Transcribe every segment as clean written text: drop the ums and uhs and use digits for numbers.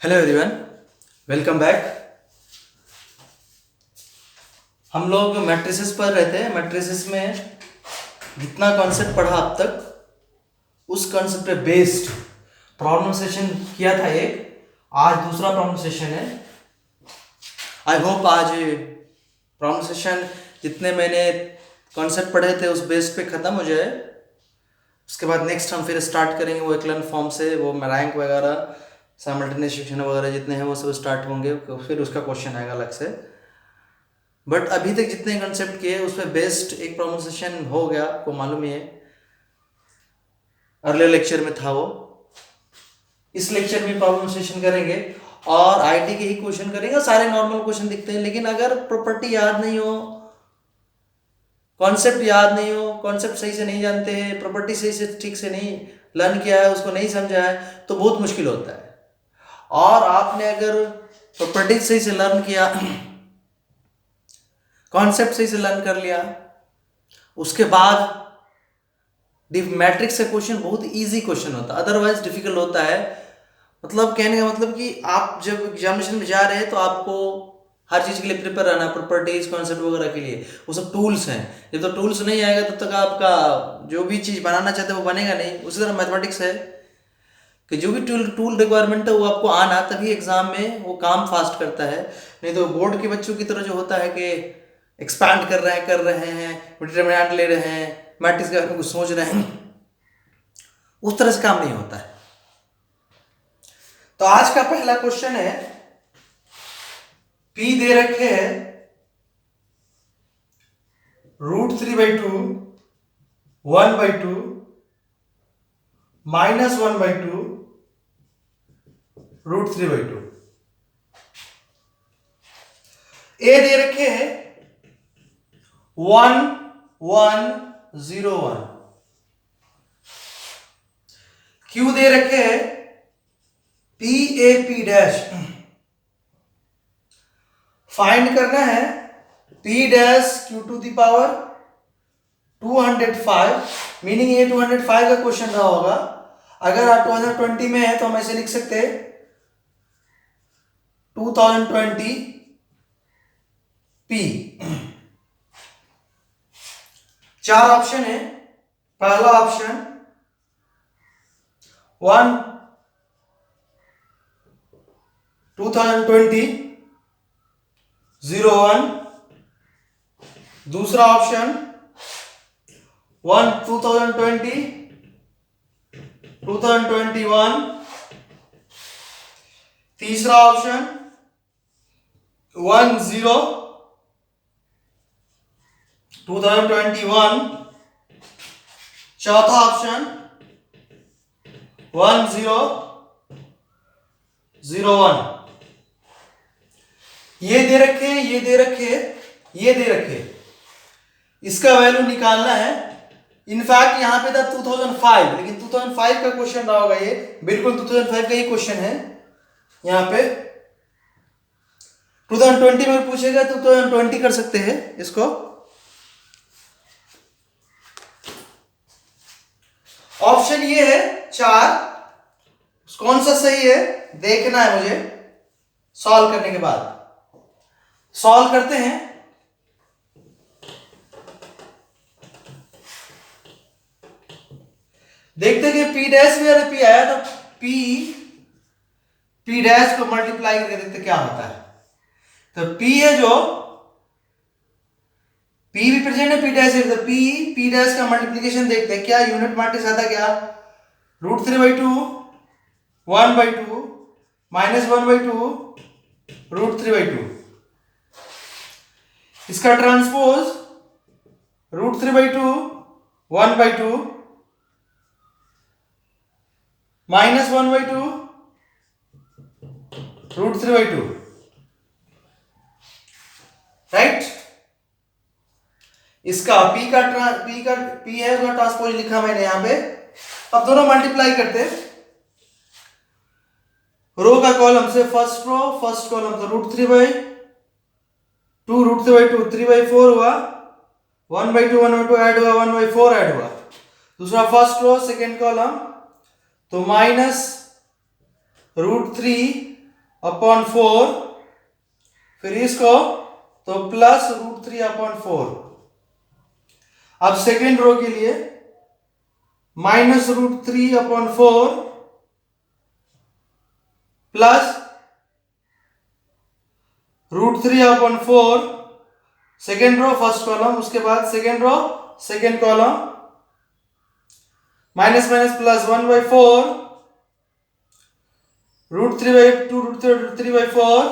Hello everyone, welcome back. हम लोग matrices पर रहते हैं। मैट्रिसेस में जितना कॉन्सेप्ट पढ़ा अब तक उस कॉन्सेप्ट पे बेस्ड प्रॉब्लम सेशन किया था एक। आज दूसरा प्रॉब्लम सेशन है। आई होप आज प्रॉब्लम सेशन जितने मैंने कॉन्सेप्ट पढ़े थे उस बेस्ड पे ख़त्म हो जाए। उसके बाद नेक्स्ट हम फिर स्टार्ट करेंगे वो एक्लन फॉर्म से, वो रैंक वगैरह साइमल्टेनियस शिफ्ट वगैरह जितने हैं वो सब स्टार्ट होंगे, फिर उसका क्वेश्चन आएगा अलग से। बट अभी तक जितने कंसेप्ट किए उस पर बेस्ड एक प्रॉब्लम सेशन हो गया, आपको मालूम ही है, अर्लियर लेक्चर में था वो। इस लेक्चर में प्रॉब्लम सेशन करेंगे और आईटी के ही क्वेश्चन करेंगे। सारे नॉर्मल क्वेश्चन दिखते हैं, लेकिन अगर प्रॉपर्टी याद नहीं हो, कॉन्सेप्ट याद नहीं हो, कॉन्सेप्ट सही से नहीं जानते हैं, प्रॉपर्टी सही से ठीक से नहीं लर्न किया है, उसको नहीं समझा है, तो बहुत मुश्किल होता है। और आपने अगर प्रॉपर्टी सही से लर्न किया, कॉन्सेप्ट सही से लर्न कर लिया, उसके बाद मैट्रिक्स का क्वेश्चन बहुत इजी क्वेश्चन होता है, अदरवाइज डिफिकल्ट होता है। मतलब कहने का मतलब कि आप जब एग्जामिनेशन में जा रहे हैं तो आपको हर चीज़ के लिए प्रिपेयर रहना है, प्रॉपर्टीज कॉन्सेप्ट वगैरह के लिए। वो सब टूल्स हैं, जब तो टूल्स नहीं आएगा तब तक आपका जो भी चीज़ बनाना चाहते हैं वो बनेगा नहीं। उसी तरह मैथमेटिक्स है कि जो भी टूल रिक्वायरमेंट है वो आपको आना, तभी एग्जाम में वो काम फास्ट करता है। नहीं तो बोर्ड के बच्चों की तरह जो होता है कि एक्सपैंड कर रहे हैं, डिटरमिनेंट ले रहे हैं, मैट्रिक्स के बारे में कुछ सोच रहे हैं, उस तरह से काम नहीं होता है। तो आज का पहला क्वेश्चन है, P दे रखे है √3/2, 1/2, -1/2, √3/2। A दे रखे है 1 1 0 1। Q दे रखे है P फाइंड करना है P'(Q⁴ 205, मीनिंग ये 205 का क्वेश्चन रहा होगा। अगर आप 2020 में है तो हम ऐसे लिख सकते हैं 2020 P। चार ऑप्शन है। पहला ऑप्शन 2020 01, दूसरा ऑप्शन 2020 2021, तीसरा ऑप्शन 10 2021, चौथा ऑप्शन 1001। ये दे रखे, ये दे रखे, ये दे रखे, इसका वैल्यू निकालना है। इनफैक्ट यहां पे था 2005, लेकिन 2005 का क्वेश्चन रहा होगा, ये बिल्कुल 2005 का ही क्वेश्चन है। यहां पे 2020 में पूछेगा तो 2020 कर सकते हैं इसको। ऑप्शन ये है 4, कौन सा सही है देखना है मुझे सॉल्व करने के बाद। सॉल्व करते हैं। देखते हैं कि P' में P आया तो P' को मल्टीप्लाई करके देखते क्या होता है। तो P है जो P भी प्रेजेंट है, P' है, तो P' का मल्टीप्लिकेशन देखते हैं क्या यूनिट मैट्रिक्स आता क्या। √3/2 1/2 -1/2 √3/2। इसका ट्रांसपोज √3/2 1/2 -1/2 √3/2, राइट। इसका P है उसका ट्रांसपोज लिखा मैंने यहां पे। अब दोनों मल्टीप्लाई करते हैं। रो का कॉलम से फर्स्ट कॉलम तो √3/2 √3/2 3/4 हुआ, 1/2 ऐड हुआ, 1/4 ऐड हुआ। दूसरा फर्स्ट रो सेकेंड कॉलम तो -√3 अपॉन 4, फिर इसको तो प्लस √3 अपॉन 4। अब सेकेंड रो के लिए minus √3 upon 4 plus √3 upon 4, second row first column, उसके बाद second row second column, minus minus plus 1/4 √3/2 √3/4,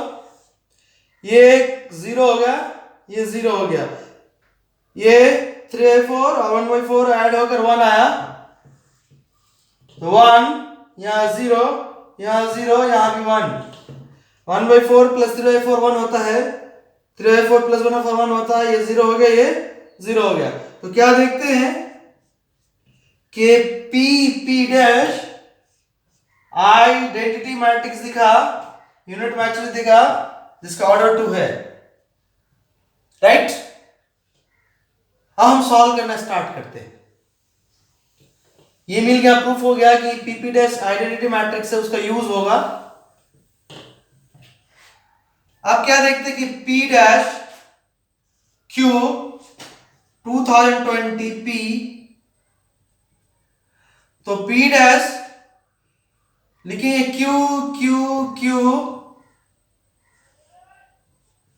ये 0 हो गया, ये 0 हो गया, ये 3/4 और 1/4 ऐड होकर 1 आया, 1 यहाँ 0, यहाँ 0, यहाँ भी 1, 1/4 प्लस 3/4 1 होता है, 3/4 प्लस 1/4 1 होता है, ये 0 हो गया, ये 0 हो गया। तो क्या देखते हैं कि P डैश आइडेंटिटी मैट्रिक्स दिखा, यूनिट मैट्रिक्स दिखा जिसका ऑर्डर 2 है, राइट। अब हम सॉल्व करना स्टार्ट करते हैं। ये मिल गया, प्रूफ हो गया कि P डैश आइडेंटिटी मैट्रिक्स है, उसका यूज होगा। अब क्या देखते हैं कि P डैश Q 2020 P, तो P डैश लिखिए Q Q Q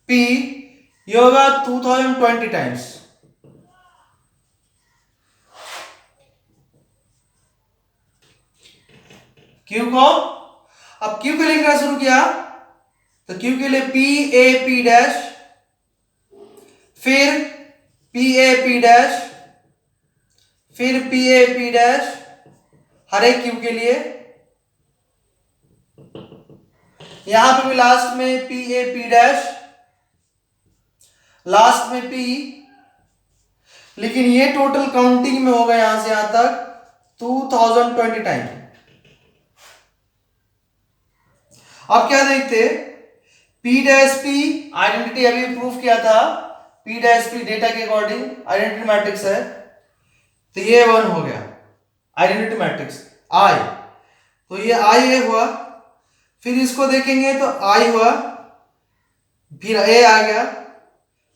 P, ये होगा 2020 टाइम्स। Q को, अब Q को लिखना शुरू किया तो Q के लिए P डैश, फिर P डैश, फिर P डैश, हर एक Q के लिए, यहां पे भी लास्ट में P डैश, लास्ट में P, लेकिन ये टोटल काउंटिंग में होगा यहां से यहां तक 2020 टाइम। अब क्या देखते, P डैश P आइडेंटिटी अभी प्रूफ किया था, P डैश P डेटा के अकॉर्डिंग आइडेंटिटी मैट्रिक्स है, तो ये 1 हो गया आइडेंटिटी मैट्रिक्स I, तो ये I हुआ, फिर इसको देखेंगे तो I हुआ, फिर A आ गया,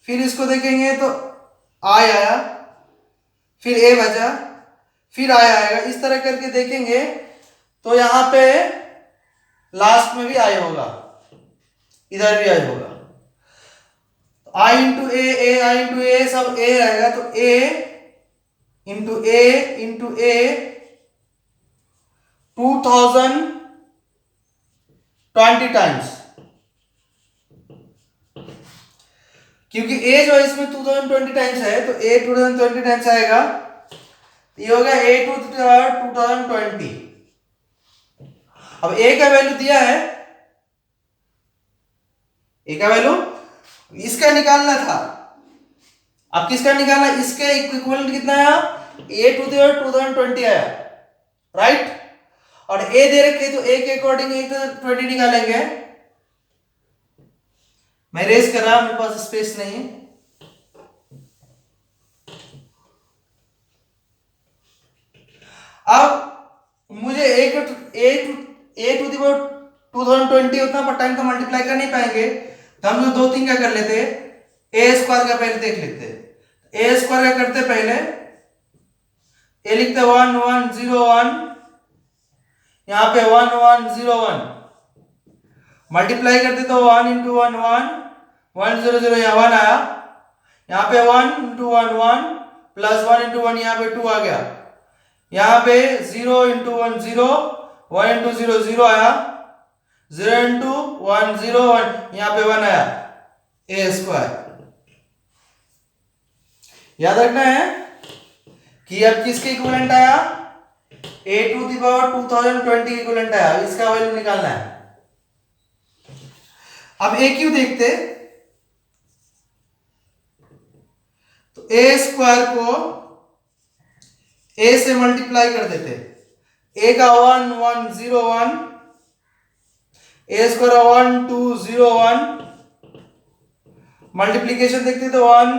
फिर इसको देखेंगे तो I आया, फिर A बचा, फिर I आएगा, इस तरह करके देखेंगे तो यहां पे लास्ट में भी I होगा, इधर भी I होगा, I into A into A सब A रहेगा, तो A इंटू A 2020 टाइम्स, क्योंकि A जो है इसमें 2020 टाइम्स है, तो A 2020 टाइम्स आएगा, ये होगा A टू 2020। अब A का वैल्यू दिया है, A का वैल्यू इसका निकालना था, अब किसका निकालना, इसके इक्विवेलेंट कितना आया, A टू 2020 आया, राइट। और A दे रखे तो A के अकॉर्डिंग 20 निकालेंगे, मैं रेस कर रहा हूं, मेरे पास स्पेस नहीं है। अब मुझे A टू 2020 उतना पर टाइम तो मल्टीप्लाई कर नहीं पाएंगे, तो हम जो 2 3 क्या कर लेते, A स्क्वायर का पहले देख लेते, A स्क्वायर का करते पहले, A लिखते 1 1 0 1, यहां पे 1 1 0 1, मल्टीप्लाई करते तो 1 इंटू 1 1 1 0 0, यहाँ 1 आया, यहाँ पे 1 इंटू 1 1 प्लस 1 इंटू 1, यहाँ पे 2 आ गया, यहाँ पे 0 इंटू 1 0, 1 इंटू 0 0 आया, 0 इंटू 1 0 1, यहाँ पे 1 आया, A स्क्वायर। याद रखना है कि अब किसके इक्विवेलेंट आया, A to the power 2020 equivalent आया, इसका वैल्यू निकालना है। अब A क्यू देखते, तो A स्क्वायर को A से मल्टीप्लाई कर देते, A का 1 1 0 1, A स्क्वायर 1 2 0 1, मल्टीप्लीकेशन देखते तो 1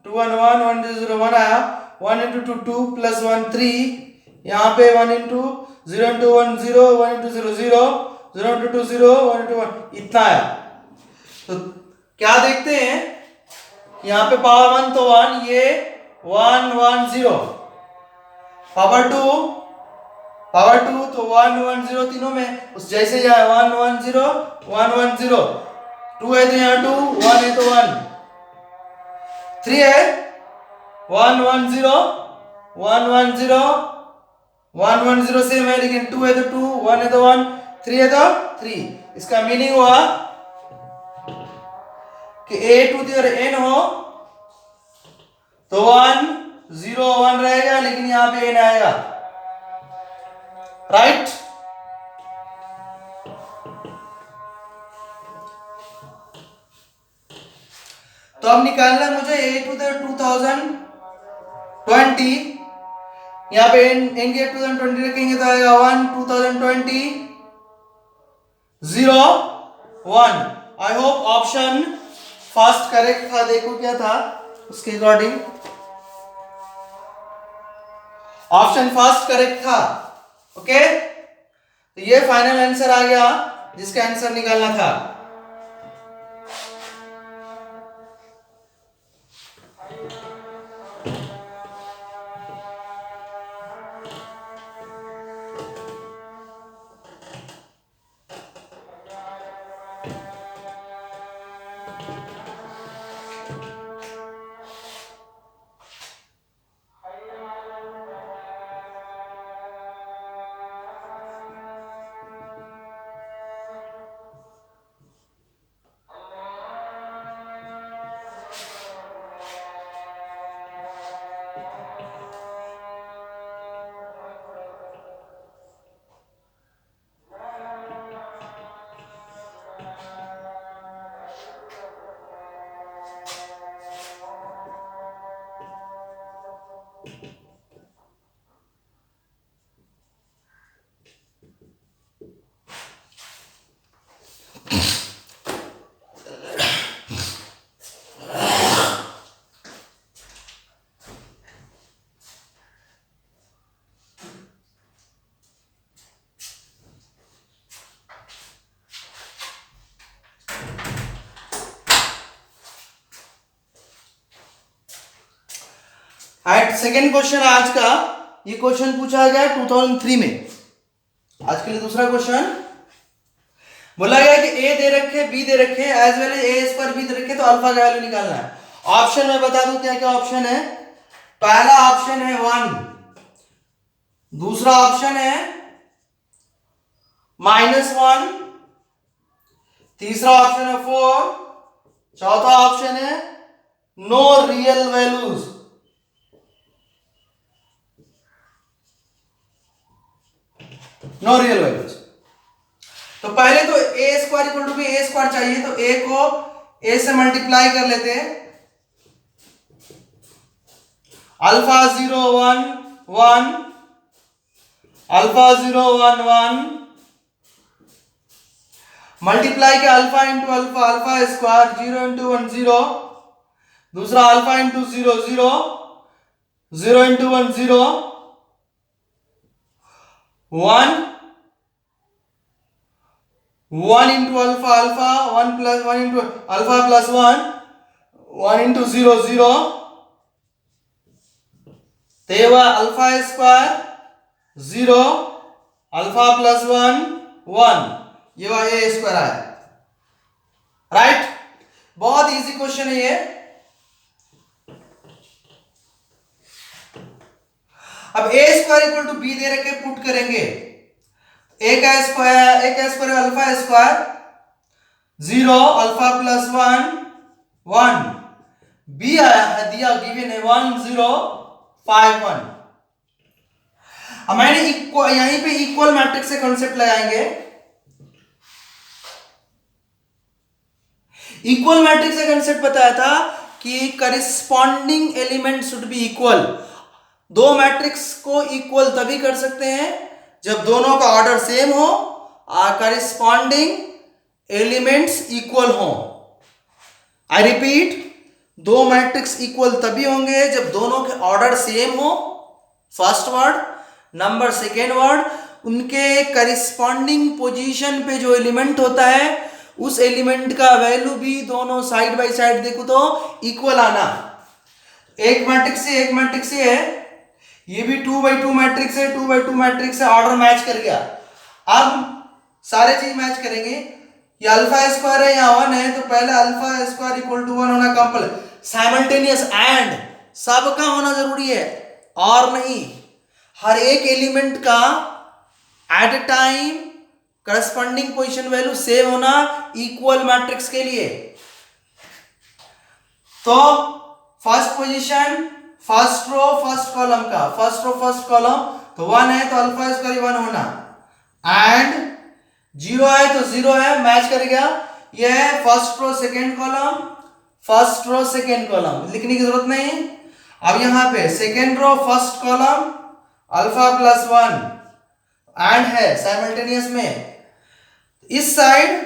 2 1 1 1 0 1 आया, 1 इंटू 2 2 प्लस 1 3, यहाँ पे 1 into 0 into 1 0, 1 into 0 0, 0 into 2 0, 1 into 1 इतना आया। तो क्या देखते हैं यहाँ पे पावर 1 तो 1, ये 1 1 0, पावर 2 तो 1 1 0 तीनों में उस जैसे जाए 1 1 0 1 1 0, 2 है तो यहाँ 2, 1 है तो 1, 3 है 1 1 0 1 1 0 1 1 0 सेम है, लेकिन 2 है तो 2, 1 है तो 1, 3 है तो 3। इसका मीनिंग हुआ कि a टू द n हो तो 1 0 1 रहेगा, लेकिन यहां पे n आएगा, राइट। तो अब निकालना है मुझे a टू द 2020, यहाँ पे n के 2020 रखेंगे तो आएगा 1 2020 0 1। I hope option first correct था, देखो क्या था उसके अकॉर्डिंग। ऑप्शन फर्स्ट करेक्ट था, ओके। तो ये फाइनल आंसर आ गया जिसका आंसर निकालना था। सेकेंड क्वेश्चन आज का, ये क्वेश्चन पूछा गया 2003 में। आज के लिए दूसरा क्वेश्चन बोला गया कि ए दे रखे, बी दे रखे, as well as A square B दे रखे, तो अल्फा का वैल्यू निकालना है। ऑप्शन में बता दूं क्या क्या ऑप्शन है। पहला ऑप्शन है 1, दूसरा ऑप्शन है -1, तीसरा ऑप्शन है 4, चौथा ऑप्शन है no real values. No real values. तो पहले तो A square equal to B, A square चाहिए तो ए को ए से मल्टीप्लाई कर लेते हैं। अल्फा 0 1 1, अल्फा 0 1 1, मल्टीप्लाई के alpha into alpha, alpha square 0 into 1 0, दूसरा alpha into 0 0, 0 into 1 0, 1 into alpha alpha, 1 plus 1 into alpha plus 1, 1 into 0 0, तेवा अल्फा स्क्वायर 0, अल्फा प्लस 1 1, ये वह ए स्क्वायर आया, राइट। बहुत इजी क्वेश्चन है ये। अब A square equal to B दे रखे, पुट करेंगे। ए का square alpha square 0, alpha plus 1 1, B आया है, दिया गिवन है 1 0 5 1। अब मैंने यहीं पे इक्वल मैट्रिक्स से कॉन्सेप्ट लगाएंगे। इक्वल मैट्रिक्स का कंसेप्ट बताया था कि corresponding element should be equal. दो मैट्रिक्स को इक्वल तभी कर सकते हैं जब दोनों का ऑर्डर सेम हो और करिस्पॉन्डिंग एलिमेंट्स इक्वल हो। आई रिपीट, दो मैट्रिक्स इक्वल तभी होंगे जब दोनों के ऑर्डर सेम हो, first word. Number second word, उनके करिस्पॉन्डिंग पोजीशन पे जो एलिमेंट होता है उस एलिमेंट का वैल्यू भी दोनों साइड बाय साइड देखो तो इक्वल आना। एक मैट्रिक्स से एक मैट्रिक्स से है, ये भी 2x2 मैट्रिक्स है, 2x2 मैट्रिक्स है, ऑर्डर मैच कर गया। अब सारे चीज मैच करेंगे, ये अल्फा स्क्वायर है या 1 है तो पहले अल्फा स्क्वायर इक्वल टू 1 होना कंपल्सरी, साइमल्टेनियस एंड सबका होना जरूरी है और नहीं, हर एक एलिमेंट का at a time corresponding position value same होना इक्वल मैट्रिक्स के लिए। तो first position first row first column का, फर्स्ट रो फर्स्ट कॉलम तो 1 है तो अल्फा स्क्वायर 1 होना, एंड 0 है तो 0 है, मैच कर गया। ये है first row second column, first row second column, लिखने की जरूरत नहीं। अब यहां पे second row first column alpha plus 1 and है साइमल्टेनियस में, इस side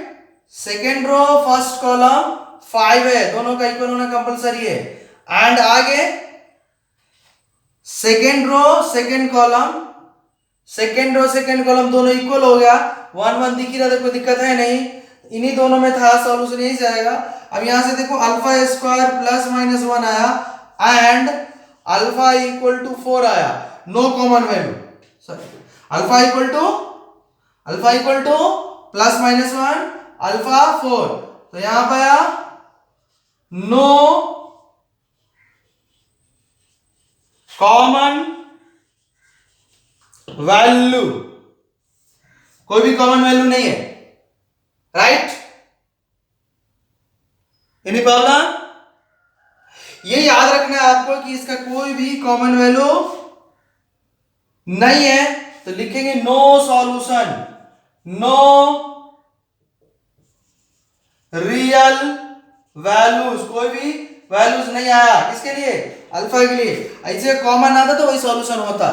second row first column 5 है, दोनों का इक्वल होना कंपलसरी है, एंड आगे second row second column, second row second column दोनों इक्वल हो गया, 1 1 दिख ही रहा था, कोई दिक्कत है नहीं, इन्हीं दोनों में था, सॉल्यूशन यही जाएगा। अब यहां से देखो अल्फा स्क्वायर प्लस माइनस 1 आया एंड अल्फा इक्वल टू 4 आया, no common value, sorry alpha equal to plus minus 1 alpha 4, तो यहां पर आया नो कॉमन वैल्यू, कोई भी कॉमन वैल्यू नहीं है, राइट? Any problem? ये याद रखना है आपको कि इसका कोई भी कॉमन वैल्यू नहीं है, तो लिखेंगे no solution, no real values, कोई भी वैल्यूज नहीं आया, किसके लिए? अल्फा के लिए। ऐसे कॉमन आता तो वही सॉल्यूशन होता।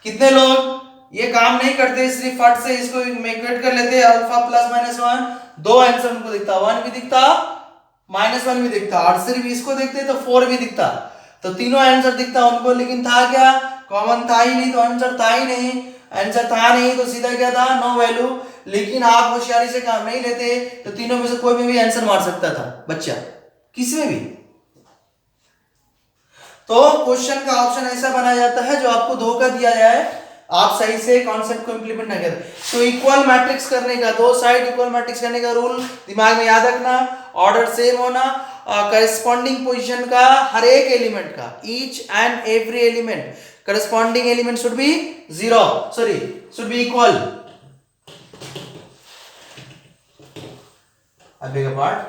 कितने लोग ये काम नहीं करते, सिर्फ फट से इसको कट कर लेते, अल्फा प्लस माइनस 1, दो आंसर उनको दिखता, 1 भी दिखता माइनस 1 भी दिखता, और सिर्फ इसको देखते तो 4 भी दिखता, तो तीनों आंसर दिखता उनको, लेकिन था क्या? कॉमन था ही नहीं, तो आंसर था ही नहीं, आंसर था नहीं तो सीधा क्या था? No value. लेकिन आप होशियारी से काम नहीं लेते तो तीनों में से कोई में भी आंसर मार सकता था बच्चा, किसी में भी। तो क्वेश्चन का ऑप्शन ऐसा बनाया जाता है जो आपको धोखा दिया जाए, आप सही से कॉन्सेप्ट को इंप्लीमेंट ना करें। तो इक्वल मैट्रिक्स करने का, दो साइड इक्वल मैट्रिक्स करने का रूल दिमाग में याद रखना, ऑर्डर सेम होना, करस्पॉन्डिंग पोजीशन का हर एक एलिमेंट का, each and every element corresponding element should be should be equal. I beg your pardon.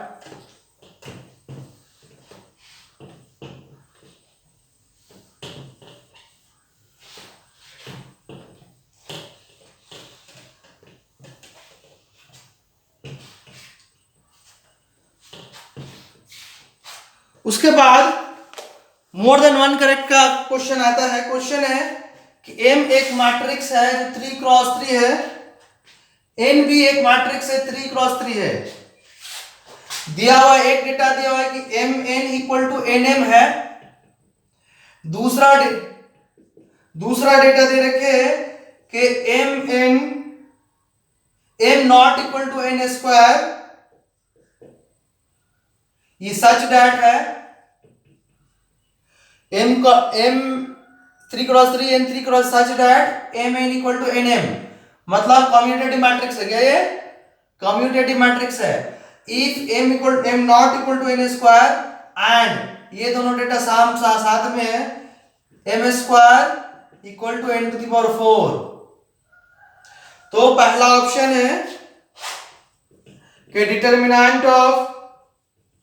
उसके बाद मोर देन वन करेक्ट का क्वेश्चन आता है। क्वेश्चन है कि M एक मैट्रिक्स है जो 3x3 है, N भी एक मैट्रिक्स है 3x3 है, दिया हुआ एक डेटा दिया हुआ है कि Mn इक्वल टू Nm है, दूसरा डेटा दे रखे है कि M not equal to N square, ये सच डैट है M 3x3 N 3x such that Mn equal to Nm, मतलब कम्यूटेटिव मैट्रिक्स है क्या? ये कम्यूटेटिव मैट्रिक्स है। If m not equal to n square and ये दोनों डेटा साथ में है, m square equal to n to the power 4, तो पहला ऑप्शन है कि determinant of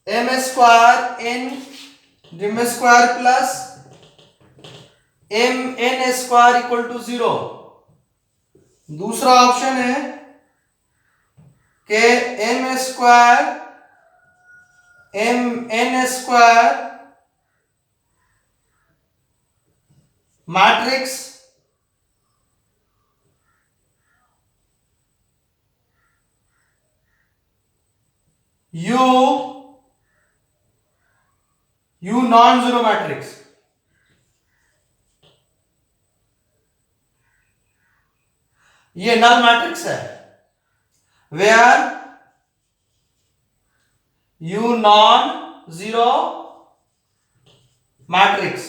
m square n square plus m n square equal to 0। दूसरा ऑप्शन है कि m square m n square matrix U non zero matrix. ये null matrix है where U non zero matrix.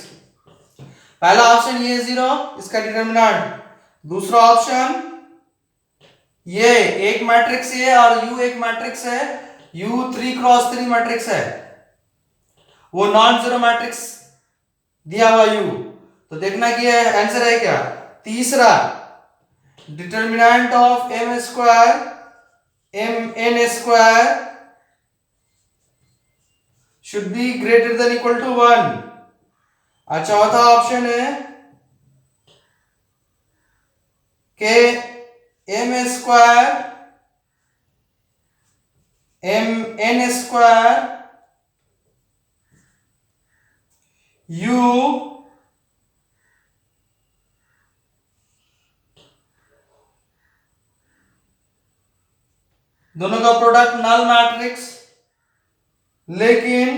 पहला option ये zero, इसका determinant. दूसरा option ये एक मैट्रिक्स है और यू एक मैट्रिक्स है, यू 3x3 मैट्रिक्स है, वो नॉन जीरो मैट्रिक्स दिया हुआ यू। तो देखना कि ये आंसर है क्या। तीसरा, determinant of M square M N square should be greater than equal to 1। और चौथा ऑप्शन है के M square M N square U दोनों का प्रोडक्ट नल मैट्रिक्स, लेकिन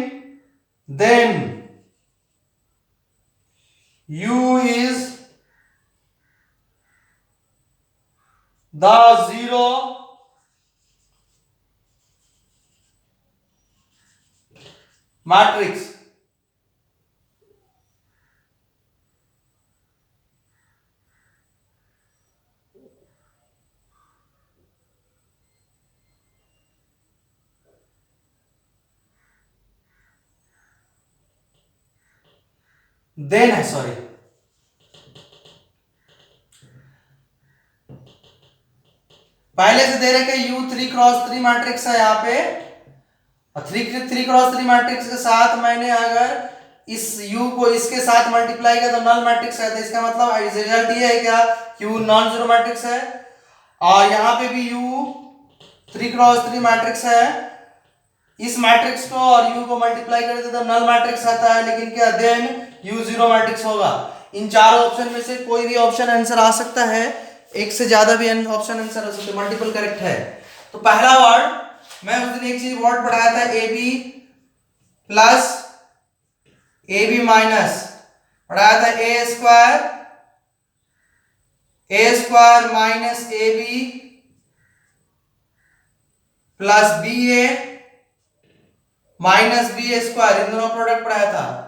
then U is the zero matrix। Then है, सॉरी, पहले से दे रहे कि U 3x3 मैट्रिक्स है यहाँ पे, और 3x3 मैट्रिक्स के साथ मैंने अगर इस U को इसके साथ मल्टीप्लाई किया तो नल मैट्रिक्स है। तो इसका मतलब रिजल्ट ये है क्या, U नॉन जीरो मैट्रिक्स है। और यहाँ पे भी U 3x3 मैट्रिक्स है, इस मैट्रिक्स को और U को मल्टीप्लाई करते तो नल मैट्रिक्स आता है, लेकिन क्या देन U जीरो मैट्रिक्स होगा। इन चार ऑप्शन में से कोई भी ऑप्शन आंसर आ सकता है, एक से ज्यादा भी ऑप्शन आंसर हो सकते हैं, मल्टीपल करेक्ट है। तो पहला वर्ड, मैं उस दिन एक चीज वर्ड पढ़ाया था, A B plus A B minus, पढ़ाया था A square minus A B plus B A minus B square, इन दोनों प्रोडक्ट पढ़ाया था।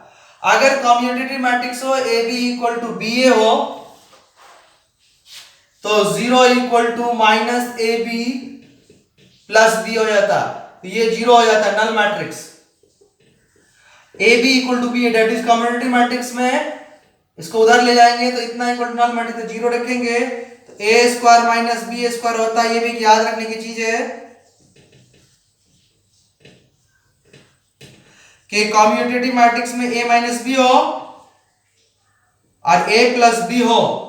अगर कम्यूटेटिव मैट्रिक्स हो A B equal to B A हो तो 0 equal to minus A B plus B हो जाता, तो ये 0 हो जाता null matrix. A B equal to B A that is commutative matrix में, इसको उधर ले जाएंगे तो इतना इक्वल टू नल मैट्रिक्स, तो 0 रखेंगे तो A square minus B square होता है। ये भी याद रखने की चीज है कि कम्यूटेटिव मैट्रिक्स में a माइनस बी हो और a प्लस बी हो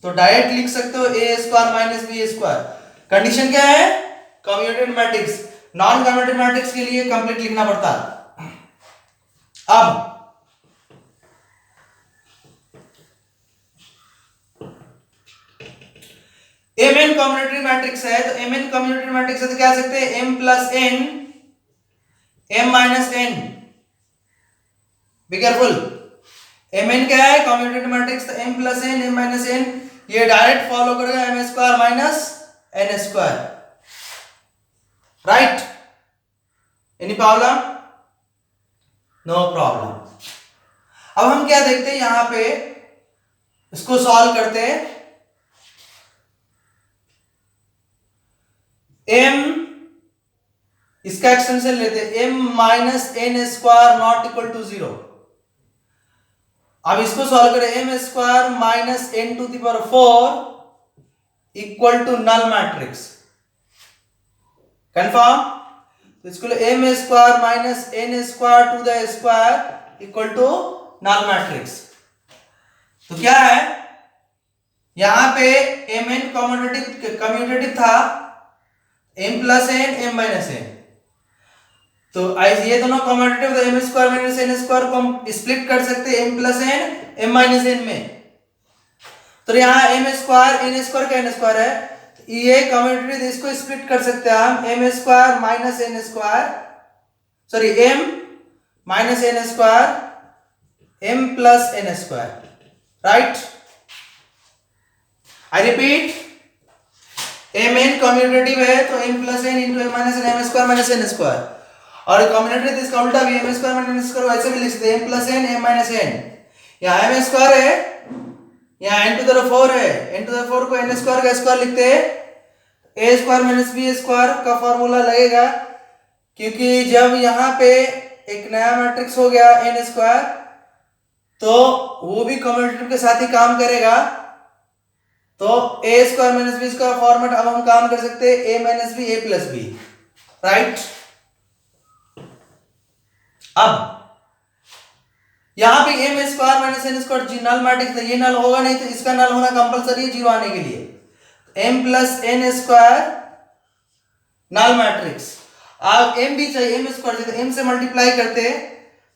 तो डायरेक्ट लिख सकते हो A square minus B square. Condition क्या है, commutative matrix. Non commutative matrix के लिए कंप्लीट लिखना पड़ता है। अब m n कम्यूटेटिव मैट्रिक्स है, तो m n कम्यूटेटिव मैट्रिक्स है तो क्या सकते हैं, m plus n m minus n। Be careful, M N क्या है, कम्यूटेटिव मैट्रिक्स, तो m plus n m minus n, ये डायरेक्ट फॉलो करेगा m square minus n square, right. Any problem? No problem. अब हम क्या देखते हैं, यहां पे इसको सॉल्व करते हैं। m, इसका एक्सटेंशन लेते हैं, m minus n square not equal to 0। अब इसको सॉल्व करें, m square minus n to the power 4 equal to null matrix, confirm. तो इसको m square minus n square to the square equal to null matrix. तो क्या है, यहां पे mn कम्यूटेटिव था, m plus n m minus n, तो ये दोनों कम्यूटेटिव, तो m square minus n square को हम स्प्लिट कर सकते हैं m plus n m minus n में। तो यहाँ m स्क्वायर n स्क्वायर का n स्क्वायर है, ये कम्यूटेटिव, इसको स्प्लिट कर सकते हैं हम, m square minus n square, sorry m minus n square m plus n square, right. I repeat, M N commutative है तो M plus N into M minus N, M square minus N square, और commutative इसका उल्टा भी, M square minus N square वैसे भी लिख सकते हैं, M plus N M minus N, यहाँ एम स्क्वायर है, यहाँ एन टू द पावर 4 है, एन टू द पावर को एन स्क्वायर का स्क्वायर लिखते हैं, ए स्क्वायर माइनस बी स्क्वायर का फॉर्मूला लगेगा, क्योंकि जब यहाँ पे एक नया मैट्रिक्स हो गया एन स्क्वायर तो वो भी कम्यूटेटिव के साथ ही काम करेगा, तो A square minus B square format अब हम काम कर सकते हैं A minus B A plus B, right. अब यहां पे M square minus N square null matrix, ये नल होगा नहीं तो इसका नल होना कंपलसरी है जीरो आने के लिए, M plus N square null matrix. अब एम भी चाहिए, एम स्क्वायर चाहिए तो एम से मल्टीप्लाई करते हैं,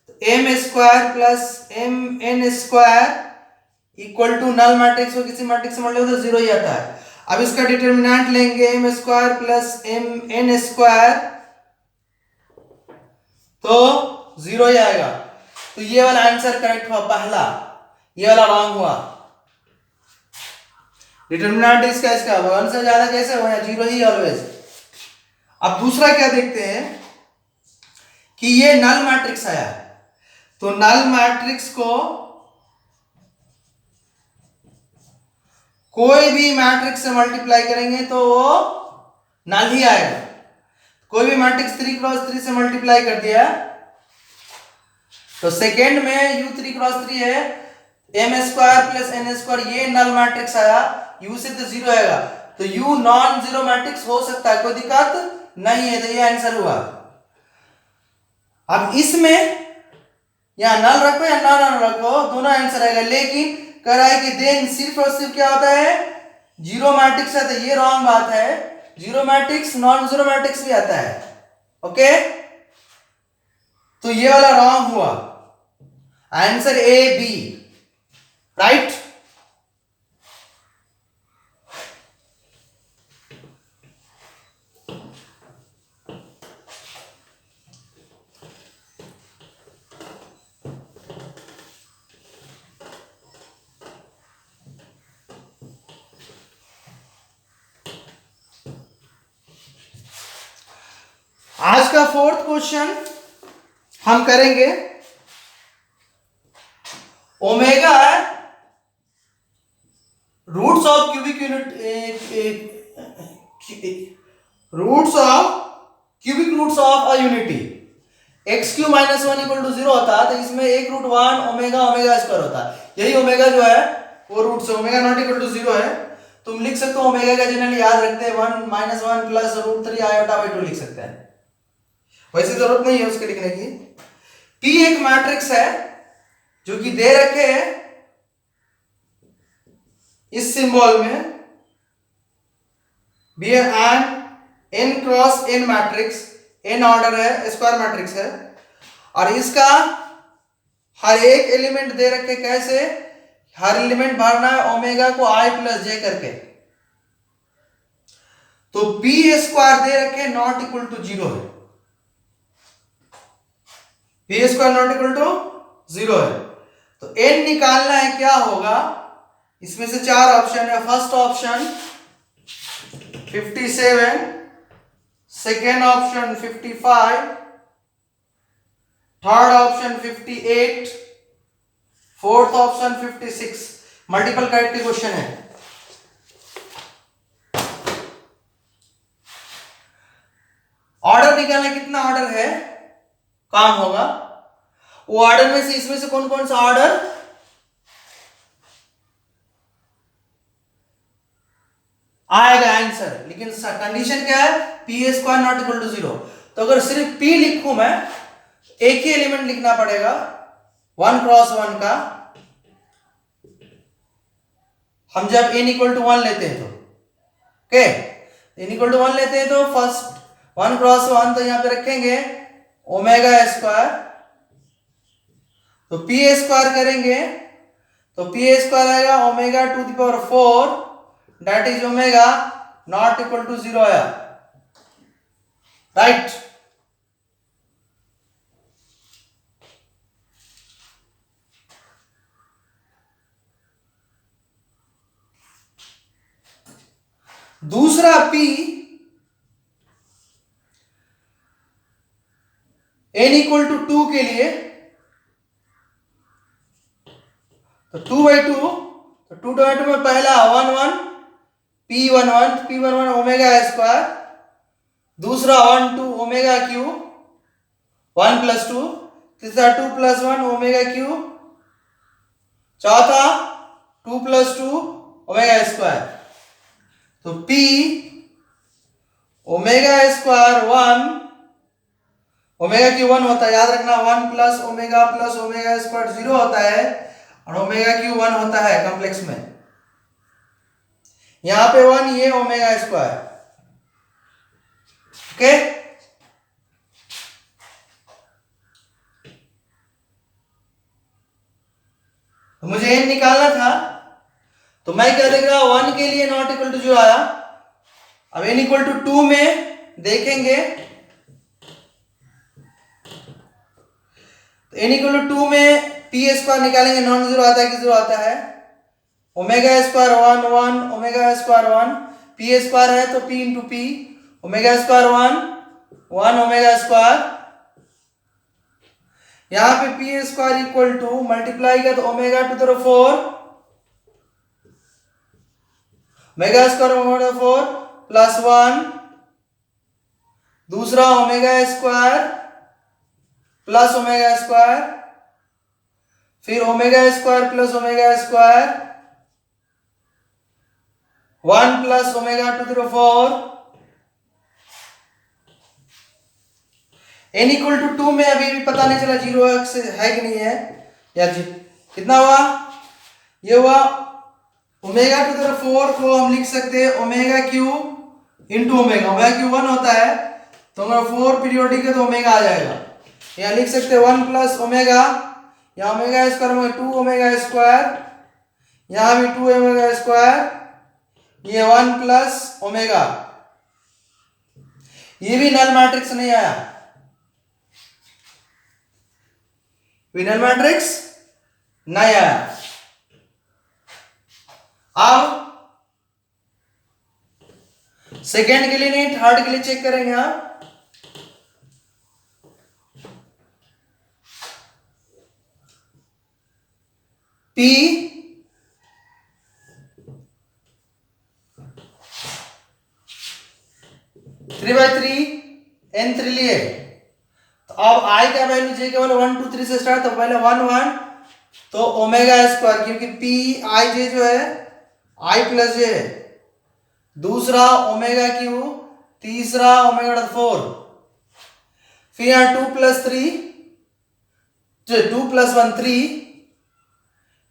तो M square plus M N square equal to null matrix को किसी मैट्रिक्स से मल्टीप्लाई तो जीरो ही आता है। अब इसका डिटरमिनेंट लेंगे M square plus M N square तो जीरो ही आएगा, तो ये वाला आंसर करेक्ट हुआ पहला, ये वाला रॉन्ग हुआ। डिटरमिनेंट इसका वन से ज्यादा कैसे हो, जीरो ही ऑलवेज। अब दूसरा क्या देखते हैं कि ये नल मैट्रिक्स आया, तो नल मैट्रिक्स को कोई भी मैट्रिक्स से मल्टीप्लाई करेंगे तो वो नल ही आएगा। कोई भी मैट्रिक्स 3 क्रॉस 3 से मल्टीप्लाई कर दिया तो सेकेंड में u3 क्रॉस 3 है, M square plus N square, ये नल मैट्रिक्स आया, u से तो जीरो आएगा, तो u नॉन जीरो मैट्रिक्स हो सकता है, कोई दिक्कत नहीं है, तो ये आंसर हुआ। अब इसमें या नल रखो या नॉन रखो दोनों आंसर आएगा, लेकिन कह रहा है कि देन सिर्फ और सिर्फ क्या होता है, जीरो मैट्रिक्स है, तो ये रॉन्ग बात है, zero matrix non zero matrix भी आता है, ओके, तो ये वाला रॉन्ग हुआ, आंसर ए बी, राइट। आज का फोर्थ क्वेश्चन हम करेंगे, omega roots of cubic unit, roots of cubic roots of a unity, X cube minus one equal to zero होता है, तो इसमें एक root one omega omega square होता है, यही ओमेगा जो है वो रूट से omega not equal to zero है, तुम लिख सकते हो ओमेगा का जनरली याद रखते हैं one minus one plus root 3 iota by 2 लिख सकते हैं, वैसे जरूरत नहीं है उसके लिखने की। P एक मैट्रिक्स है जो कि दे रखे है इस सिंबल में, B N N cross N matrix, N order है, स्क्वायर मैट्रिक्स है, और इसका हर एक एलिमेंट दे रखे कैसे, हर एलिमेंट भरना है ओमेगा को आई प्लस जे करके, तो पी स्क्वायर दे रखे नॉट इक्वल टू जीरो है, P square not equal to zero है, तो एन निकालना है, क्या होगा, इसमें से चार ऑप्शन है, first option 57, second option 55, third option 58, fourth option 56, multiple corrective question है। ऑर्डर निकालना, कितना ऑर्डर है काम होगा, वो ऑर्डर में से इसमें से कौन कौन सा ऑर्डर आएगा आंसर, लेकिन कंडीशन क्या है, P square not equal to zero, तो अगर सिर्फ पी लिखूं मैं, एक ही एलिमेंट लिखना पड़ेगा 1 क्रॉस 1 का, हम जब n इक्वल टू 1 लेते हैं तो, ओके, n इक्वल टू 1 लेते हैं तो फर्स्ट 1 क्रॉस 1 तो यहां पे रखेंगे ओमेगा स्क्वायर, तो पी स्क्वायर करेंगे तो पी स्क्वायर आएगा omega to the power 4 that is omega not equal to zero आया, राइट। दूसरा p n इक्वल टू 2 के लिए, तो 2/2, तो 2/2 में पहला 1 1 p11 ओमेगा स्क्वायर, दूसरा 1 2 ओमेगा क्यू 1 + 2, तीसरा 2 + 1 ओमेगा क्यू, चौथा 2 + 2 ओमेगा स्क्वायर। तो p omega square 1 omega cube 1 होता है, याद रखना 1 + ओमेगा + ओमेगा स्क्वायर 0 होता है और ओमेगा क्यू 1 होता है कॉम्प्लेक्स में। यहां पे 1 ये ओमेगा स्क्वायर। ओके, तो मुझे n निकालना था, तो मैं क्या देख रहा हूं 1 के लिए नॉट इक्वल टू 0 आया। अब n इक्वल टू 2 में देखेंगे, तो n इक्वल टू 2 में p स्क्वायर निकालेंगे, नॉन जीरो आता है कि जीरो आता है, omega square 1 1 omega square 1, p square है तो p into p, omega square 1 omega square, यहां पे p square equal to multiply किया तो omega to the 4 omega square 4 plus 1, दूसरा omega square plus omega square, फिर omega square plus omega square 1 plus omega to the 4, n equal to 2 में अभी भी पता नहीं चला जीरो है कि नहीं है, या जी कितना हुआ, ये हुआ ओमेगा टू द 4 को हम लिख सकते हैं omega cube into omega, omega cube 1 होता है तो अगर 4 पीरियोडिक है तो ओमेगा आ जाएगा, यहाँ लिख सकते हैं 1 प्लस ओमेगा, यहाँ ओमेगा स्क्वायर में 2 ओमेगा स्क्वायर, यहाँ भी 2 ओमेगा स्क्वायर, ये 1 प्लस ओमेगा, ये भी नल मैट्रिक्स नहीं आया, नल मैट्रिक्स नहीं आया। अब सेकेंड के लिए नहीं, थर्ड के लिए चेक करेंगे। यहां P 3/3 n3 लिए, तो अब i का वैल्यू j केवल 1 2 3 से स्टार्ट, तो पहले 1 1 तो ओमेगा स्क्वायर, क्योंकि p i j जो है i प्लस j, दूसरा ओमेगा क्यू, तीसरा ओमेगा 4, फिर यहाँ 2 + 3 2 + 1 3,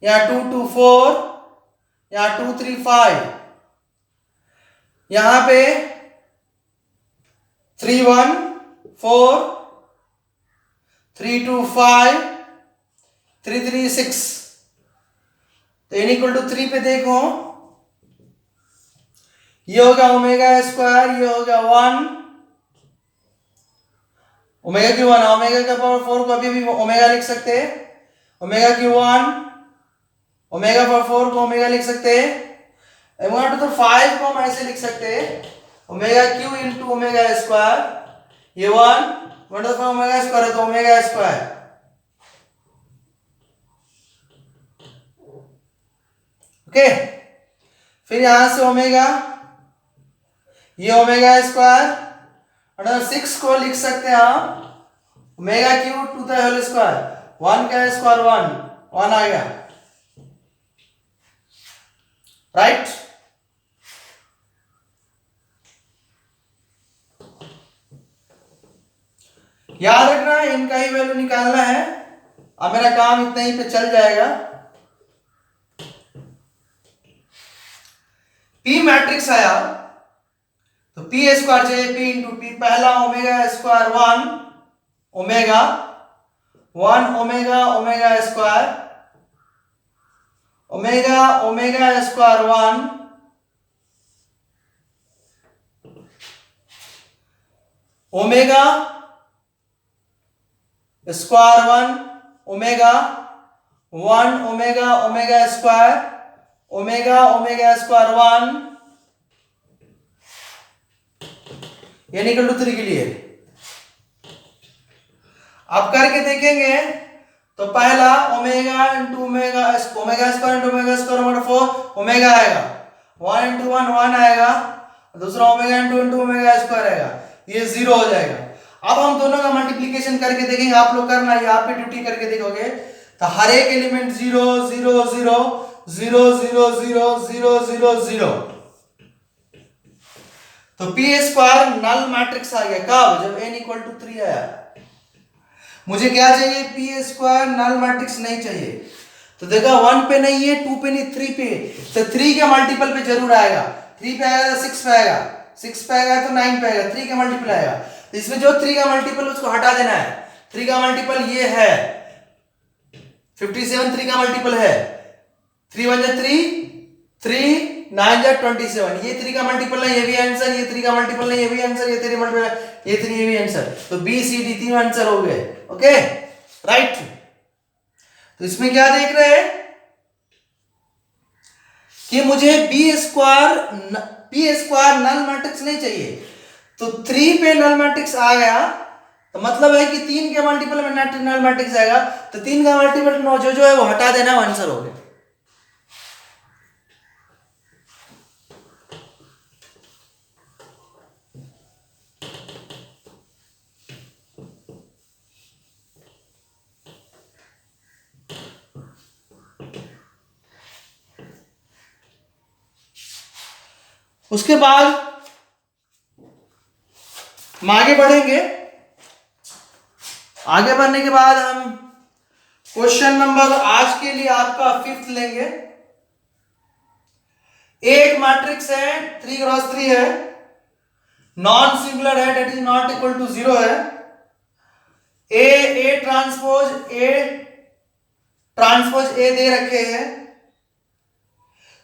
यहाँ 2 2 4, यहाँ 2 3 5, यहाँ पे 3 1 4 3 2 5 3 3 6, तो n इक्वल टू 3 पे देखो, ये होगा ओमेगा स्क्वायर, ये होगा 1 ओमेगा क्यू 1, ओमेगा का पावर 4 को अभी भी ओमेगा लिख सकते हैं, ओमेगा क्यू 1 ओमेगा पावर 4 को ओमेगा लिख सकते हैं, ओमेगा टू 5 को हम ऐसे लिख सकते हैं omega cube into omega square, ये 1 ओमेगा स्क्वायर है तो ओमेगा स्क्वायर, ओके, फिर यहां से ओमेगा, ये ओमेगा स्क्वायर, और 6 को लिख सकते हैं हम omega cube to the whole square, 1 का स्क्वायर 1 आ गया, राइट। याद रखना इनका ही वैल्यू निकालना है, अब मेरा काम इतना ही पे चल जाएगा। P मैट्रिक्स आया तो P स्क्वायर चाहिए, P इंटू P, पहला omega square 1 omega omega square, omega square 1 omega square 1 omega 1 omega square omega square 1 n equal to 3 के लिए। अब करके देखेंगे तो पहला omega into omega square into omega square बटा 4 ओमेगा आएगा, 1 इंटू 1 1 आएगा, दूसरा ओमेगा इंटू ओमेगा स्क्वायर आएगा, ये 0 हो जाएगा। अब हम दोनों का मल्टीप्लिकेशन करके देखेंगे, आप लोग करना, ये आप भी ड्यूटी करके देखोगे। तो हर एक एलिमेंट 0 0 0 0 0 0 0 0 0, तो पी स्क्वायर नल मैट्रिक्स आ गया। कब? जब n इक्वल टू 3 आया। मुझे क्या चाहिए? पी स्क्वायर नल मैट्रिक्स नहीं चाहिए। तो देखा 1 पे नहीं है, 2 पे नहीं, 3 पे। तो 3 के मल्टीपल पे जरूर आएगा। 3 पे आएगा तो 6 पे आएगा, 6 पे आएगा तो 9 पे आएगा, 3 का मल्टीपल आएगा। तो इसमें जो 3 का मल्टीपल उसको हटा देना है। 3 का मल्टीपल ये है 57, 3 का मल्टीपल है 3 1 3 3 9 27, ये 3 का मल्टीपल नहीं, ये भी आंसर, ये 3 का मल्टीपल नहीं, ये भी आंसर, ये 3 मल्टीपल, ये 3, ये भी आंसर। तो बी सी डी तीन आंसर हो गए। Okay right. तो इसमें क्या देख रहे हैं कि मुझे पी स्क्वायर नल मैट्रिक्स नहीं चाहिए। तो 3 पे नल मैट्रिक्स आ गया, तो मतलब है कि 3 के मल्टीपल में नल मैट्रिक्स आएगा। तो 3 का मल्टीपल जो है वो हटा देना, आंसर हो गया। उसके बाद हम आगे बढ़ेंगे। आगे बढ़ने के बाद हम क्वेश्चन नंबर आज के लिए आपका 5th लेंगे। एक मैट्रिक्स है 3 क्रॉस 3 है, नॉन सिंगुलर है, det is not equal to 0 है। ए ट्रांसपोज ए दे रखे हैं,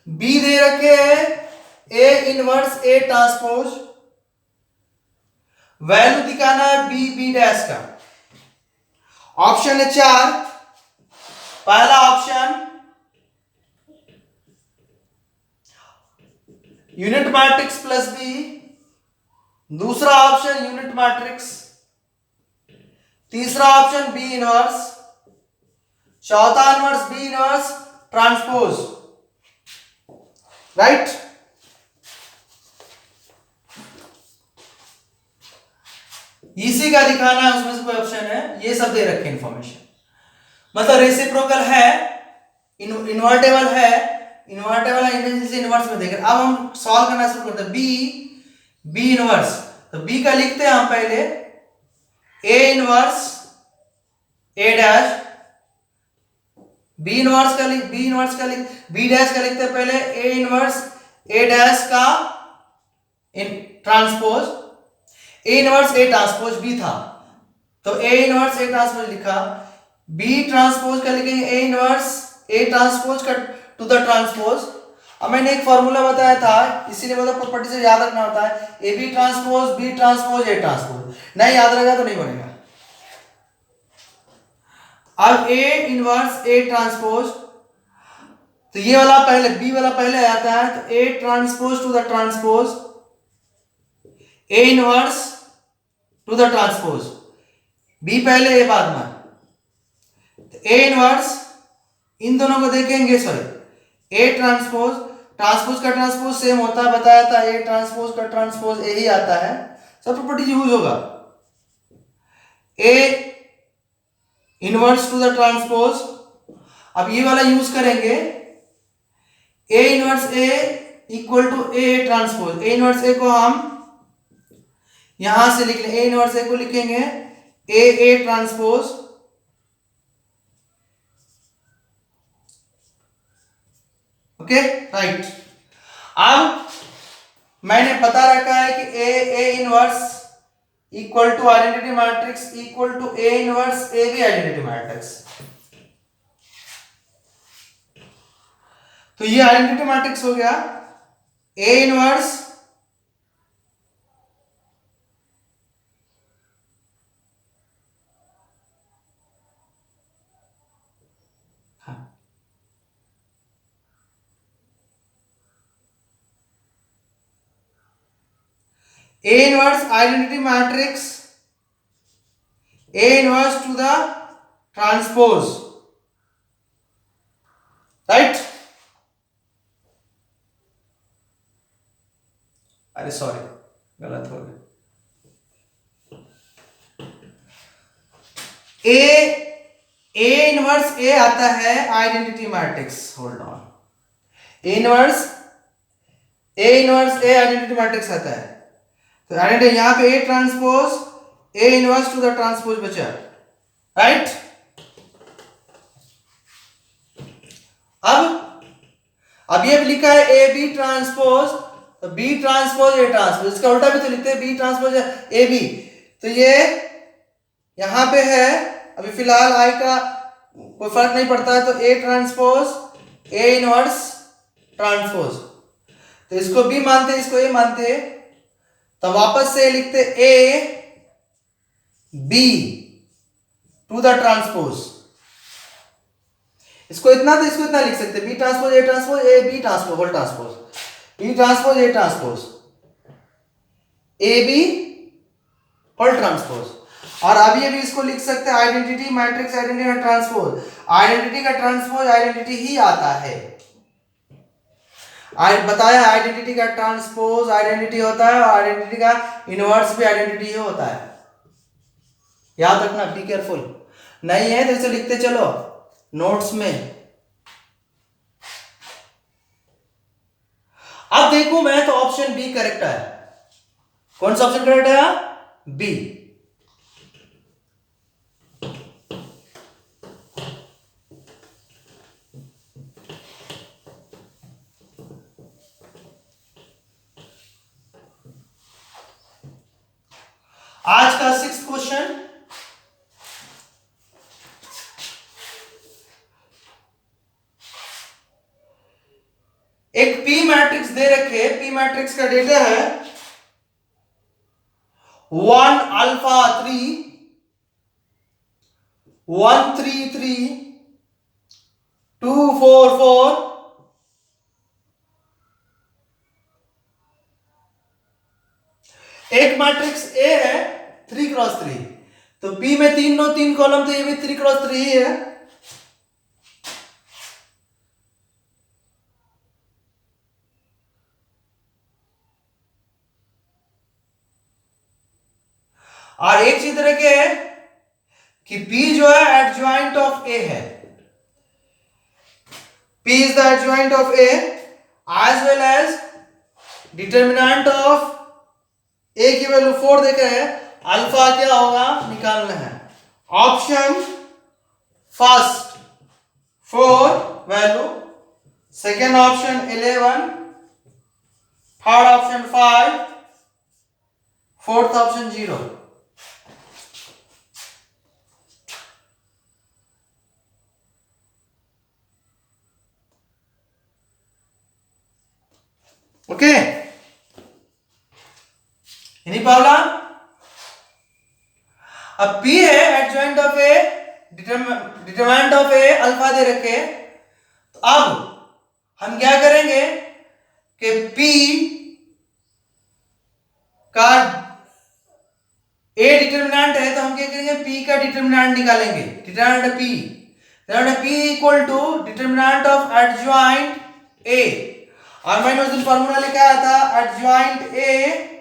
बी दे रखे हैं A inverse A transpose, value दिखाना है बी बी डैश का। ऑप्शन है 4। पहला option unit matrix plus B, दूसरा ऑप्शन यूनिट मैट्रिक्स, तीसरा ऑप्शन बी इनवर्स, चौथा inverse B inverse transpose. Right. इसी का दिखाना है, उसमें से कोई ऑप्शन है, ये सब दे रखे इंफॉर्मेशन। मतलब रेसिप्रोकल है, इन्वर्टेबल है, इनवर्स में देखें। अब हम सॉल्व करना शुरू करते हैं। बी इनवर्स, तो बी का लिखते हैं हम पहले A inverse A dash, B dash का लिखते हैं पहले ए इनवर्स ए डैश का transpose, A inverse A transpose B था, तो ए इनवर्स ए ट्रांसपोज लिखा। बी ट्रांसपोज का लिखेंगे ए इनवर्स ए ट्रांसपोज का टू द ट्रांसपोज। अब मैंने एक फॉर्मूला बताया था, इसीलिए मतलब प्रॉपर्टी से याद रखना होता है, A B transpose A transpose. नहीं याद रहेगा तो नहीं बनेगा। अब ए इनवर्स ए ट्रांसपोज, तो ये वाला पहले, बी वाला पहले आता है, तो A transpose to the transpose, A inverse to the transpose, B पहले ए बाद में। तो ए इनवर्स इन दोनों को देखेंगे, सॉरी ए ट्रांसपोज का ट्रांसपोज सेम होता है, बताया था ए ट्रांसपोज का ट्रांसपोज ए ही आता है, सब प्रॉपर्टी यूज होगा। A inverse to the transpose, अब ये वाला यूज करेंगे, A inverse A equal to A transpose. A inverse A को हम यहां से लिख लें, ए इनवर्स ए को लिखेंगे ए ट्रांसपोज, ओके राइट। अब मैंने पता रखा है कि A inverse equal to identity matrix equal to A inverse A भी आइडेंटिटी मैट्रिक्स। तो ये आइडेंटिटी मैट्रिक्स हो गया A inverse A inverse identity matrix A inverse to the transpose, right? अरे सॉरी, गलत हो गया। A इनवर्स A आता है identity matrix, hold on, A inverse A identity matrix आता है। तो आइडेंटिटी यहां पे A transpose A inverse to the transpose बचा, राइट? अब ये लिखा है A B ट्रांसपोज, तो B ट्रांसपोज A ट्रांसपोज, इसका उल्टा भी तो लिखते हैं B ट्रांसपोज A B। तो ये यहां पे है, अभी फिलहाल I का कोई फर्क नहीं पड़ता है, तो A transpose A inverse transpose, तो इसको B मानते, इसको A मानते, तो वापस से लिखते A B to the transpose. इसको इतना तो इसको इतना लिख सकते, B transpose A transpose A B transpose whole transpose, B transpose A transpose A B whole transpose. और अभी अभी इसको लिख सकते हैं आइडेंटिटी मैट्रिक्स आइडेंटिटी का ट्रांसपोज, आइडेंटिटी का ट्रांसपोज आइडेंटिटी ही आता है। बताया आइडेंटिटी का ट्रांसपोज आइडेंटिटी होता है और आइडेंटिटी का इनवर्स भी आइडेंटिटी ही होता है, याद रखना, बी केयरफुल। नहीं है तो इसे लिखते चलो नोट्स में। अब देखूं मैं तो ऑप्शन बी करेक्ट है। कौन सा ऑप्शन करेक्ट है? बी। आज का 6th क्वेश्चन, एक पी मैट्रिक्स दे रखे, पी मैट्रिक्स का डेटा है 1 अल्फा 3 1 3 3 2 4 4 एक मैट्रिक्स ए है 3 क्रॉस 3, तो पी में 3 कॉलम, तो ये भी 3 क्रॉस 3 ही है। और एक चीज रखे है कि P जो है एडजॉइंट ऑफ A है, P is the adjoint of A as well as determinant of A की वैल्यू 4 देख रहे हैं, अल्फा क्या होगा निकालना है। Option first 4 value, second option 11, third option 5, fourth option 0। Okay, नहीं पावला। अब P है adjoint of A, determinant of A alpha दे रखे, तो अब हम क्या करेंगे कि P का ए डिटरमिनेंट है, तो हम क्या करेंगे P का डिटरमिनेंट निकालेंगे, determinant P equal to determinant of adjoint A, और मैंने उस दिन फॉर्मूला लिखा था adjoint A,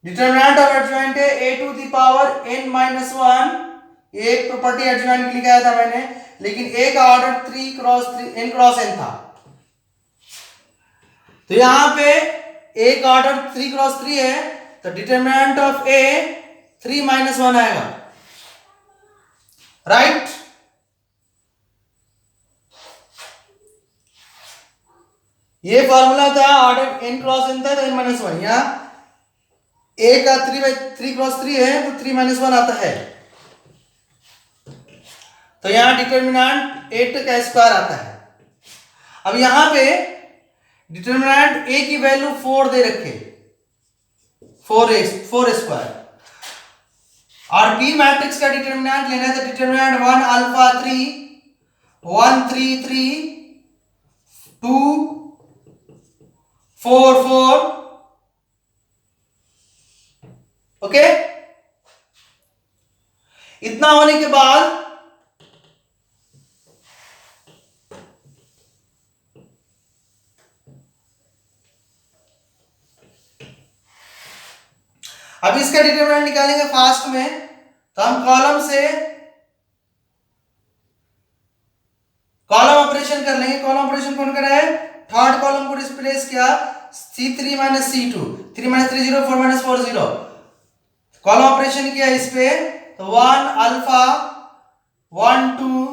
determinant of adjoint A to the power n minus 1, एक प्रॉपर्टी एडजॉइंट की लिखाया था मैंने, लेकिन ए का order 3 cross 3 n cross n था, तो यहां पे ए का ऑर्डर 3 क्रॉस 3 है, तो डिटरमिनेंट ऑफ ए 3 माइनस 1 आएगा, राइट? ये फॉर्मूला था, ऑर्डर n क्रॉस n था तो n माइनस 1, यहां a का 3 क्रॉस 3 है तो 3 माइनस 1 आता है, तो यहां डिटरमिनेंट 8 का स्क्वायर आता है। अब यहां पे डिटरमिनेंट a की वैल्यू 4 दे रखे, 4 स्क्वायर, और p मैट्रिक्स का डिटरमिनेंट लेना है, तो डिटरमिनेंट 1 अल्फा 3 1 3 3 2 4 4, ओके। इतना होने के बाद अब इसका डिटरमिनेंट निकालेंगे फास्ट में, तो हम कॉलम ऑपरेशन कर लेंगे। कॉलम ऑपरेशन कौन कर रहा है? थर्ड कॉलम को डिस्प्लेस किया, C3 minus C2, 3 minus 3 0, 4 minus 4 0। Column operation किया इस पे, तो 1 अल्फा 1 2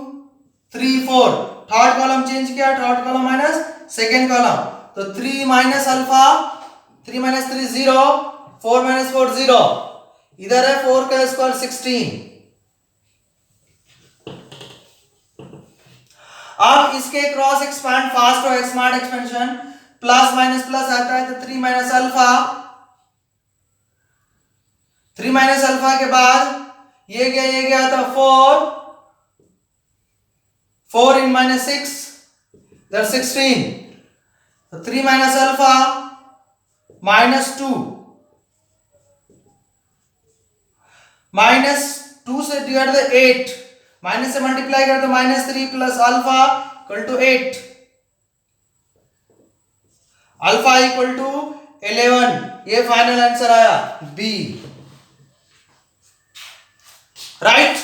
3 4। थर्ड कॉलम चेंज किया, third column minus second column, तो 3 माइनस अल्फा 3 माइनस 3 0, 4 माइनस 4 0। इधर है 4 का स्क्वायर 16। अब इसके क्रॉस एक्सपांड फास्ट और smart expansion, plus minus plus आता है, तो 3 माइनस अल्फा, 3 माइनस अल्फा के बाद ये गया था 4, 4 इन माइनस 6 दैट 16, तो 3 माइनस अल्फा माइनस 2, माइनस 2 से डिवाइड 8, माइनस से मल्टीप्लाई करें तो minus 3 plus alpha equal to 8, alpha equal to 11। ये फाइनल आंसर आया बी, राइट।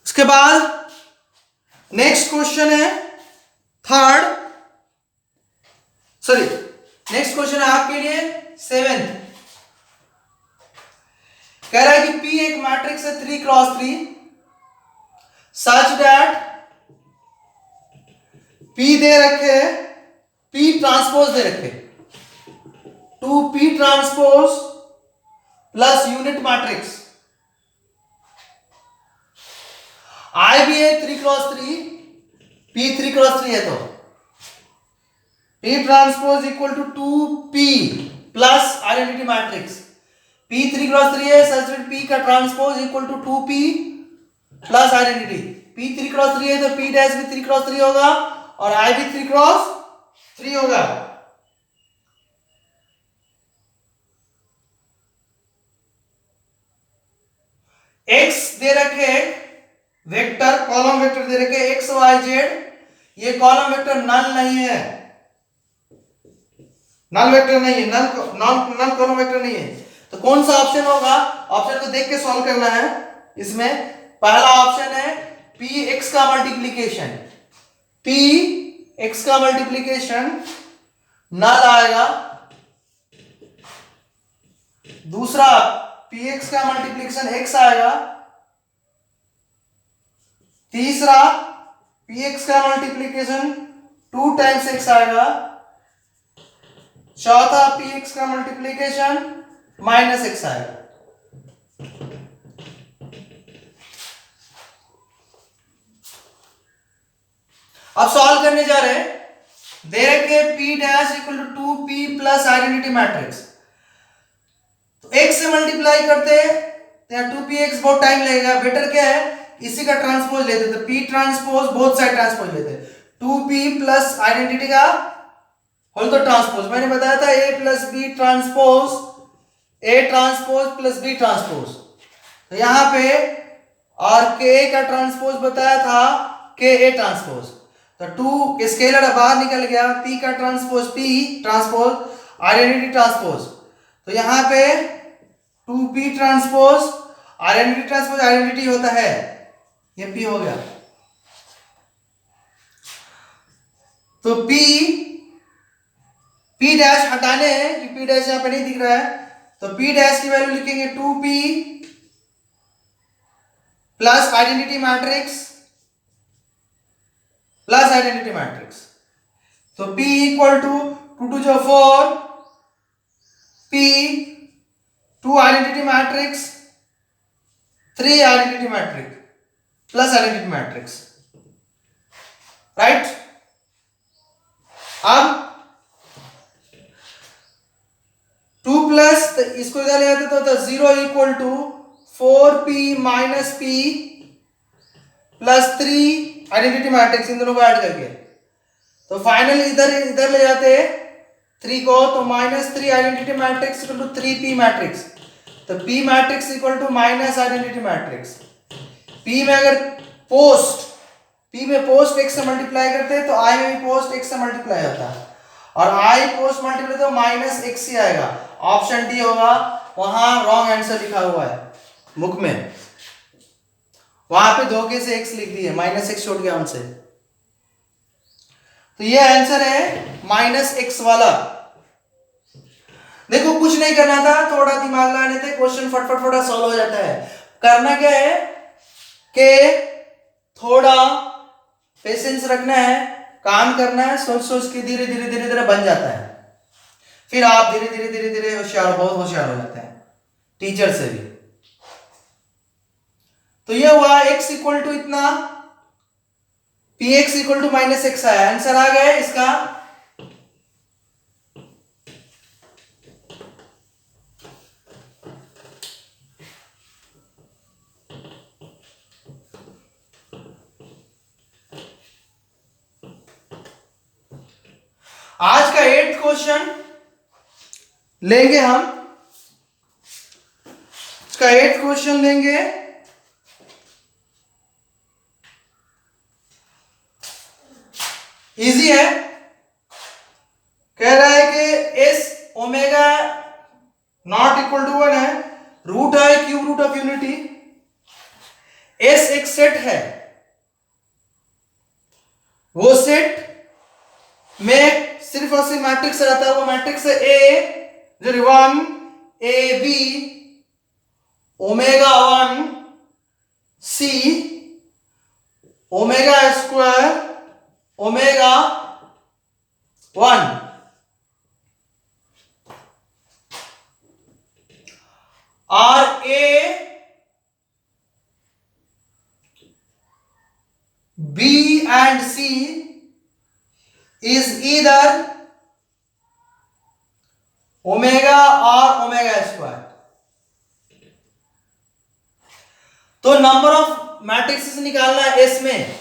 उसके बाद नेक्स्ट क्वेश्चन है नेक्स्ट क्वेश्चन है आपके लिए 7th। कह रहा है कि P एक मैट्रिक्स है 3 क्रॉस 3 सच दैट P दे रखे, P ट्रांसपोज दे रखे, 2P transpose plus unit matrix, I भी है 3 क्रॉस 3, P 3 क्रॉस 3 है, तो P transpose equal to 2P plus identity matrix. P 3 cross 3 है सच दैट P का transpose equal to 2P plus identity. P 3 cross 3 है तो P dash भी 3 cross 3 होगा और I भी 3 क्रॉस 3 होगा। X दे रखे वेक्टर, कॉलम वेक्टर दे रखे x y z, ये कॉलम वेक्टर नल नहीं है, नल वेक्टर नहीं है, नल कॉलम वेक्टर नहीं है, तो कौन सा ऑप्शन होगा? ऑप्शन को देख के सॉल्व करना है। इसमें पहला ऑप्शन है p x का मल्टीप्लिकेशन, p x का मल्टीप्लिकेशन नल आएगा। दूसरा p x का मल्टीप्लिकेशन x आएगा। तीसरा px का मल्टीप्लिकेशन 2 टाइम्स x आएगा। चौथा px का मल्टीप्लिकेशन माइनस x आएगा। अब सॉल्व करने जा रहे हैं, दे रखे p dash equal to 2p plus identity matrix, तो x से मल्टीप्लाई करते हैं 2px बहुत टाइम लगेगा, बेटर क्या है इसी का ट्रांसपोज लेते, तो p transpose both side transpose लेते, 2p प्लस आइडेंटिटी का होल तो ट्रांसपोज, मैंने बताया था a plus b transpose, a transpose plus b transpose, तो यहां पे और ka का ट्रांसपोज बताया था ka ट्रांसपोज, तो 2 स्केलर बाहर निकल गया, p का transpose p transpose identity transpose, तो यहां पे 2p transpose identity transpose identity होता है, ये p हो गया। तो p डैश हटाने हैं कि p डैश यहां पे नहीं दिख रहा है, तो p डैश की वैल्यू लिखेंगे 2p plus identity matrix plus identity matrix, तो p इक्वल टू 2 2 जो 4, p 2 identity matrix 3 identity matrix plus identity matrix, right. अब प्लस, तो इसको इधर ले आते तो होता 0 equal to 4p minus p plus 3 identity matrix, इन दोनों को ऐड करके। तो फाइनल इधर इधर ले जाते 3 को, तो -3 identity matrix equal to 3p matrix. तो p matrix equal to minus identity matrix. p में अगर पोस्ट, p में पोस्ट x से मल्टीप्लाई करते हैं तो i में भी पोस्ट x से मल्टीप्लाई होता है, और i पोस्ट मल्टीप्लाई तो माइनस x ही आएगा। ऑप्शन डी होगा, वहां रॉन्ग आंसर लिखा हुआ है बुक में, वहां पे धोखे से x लिख दिए, -x छोड़ गया हमसे। तो ये आंसर है -x वाला। देखो कुछ नहीं करना था, थोड़ा दिमाग लगाने थे, क्वेश्चन फटफट फटा सॉल्व हो जाता है। करना क्या है कि थोड़ा पेशेंस रखना है, काम करना है, सोच सोच के धीरे धीरे धीरे धीरे बन जाता है। फिर आप धीरे धीरे धीरे धीरे होशियार, बहुत होशियार हो जाते हैं टीचर से भी। तो ये हुआ x इक्वल टू इतना, px इक्वल टू -x आया, आंसर आ गया इसका। आज का 8th क्वेश्चन लेंगे हम, इसका 8th क्वेश्चन लेंगे। इजी है, कह रहा है कि S omega not equal to 1 है, रूट है cube root of unity. S एक सेट है, वो सेट में सिर्फ और सिर्फ मैट्रिक्स रहता है, वो मैट्रिक्स है ए जो 1 A B omega 1 C omega square omega 1। और A B and C is either omega और ओमेगा स्क्वायर। तो नंबर ऑफ मैट्रिक्स निकालना है एस में।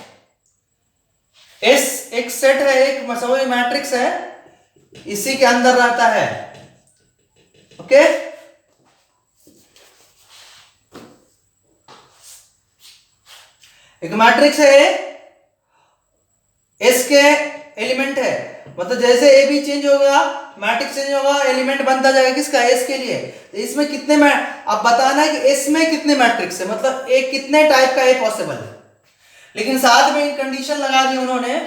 एस एक सेट है, एक मैट्रिक्स है, इसी के अंदर रहता है। ओके, एक मैट्रिक्स है, एस के एलिमेंट है, मतलब जैसे ए बी चेंज होगा मैट्रिक्स चेंज होगा, एलिमेंट बनता जाएगा किसका, एस के लिए। तो इसमें कितने अब बताना है कि एस में कितने मैट्रिक्स है, मतलब ए कितने टाइप का ए पॉसिबल है। लेकिन साथ में एक कंडीशन लगा दी उन्होंने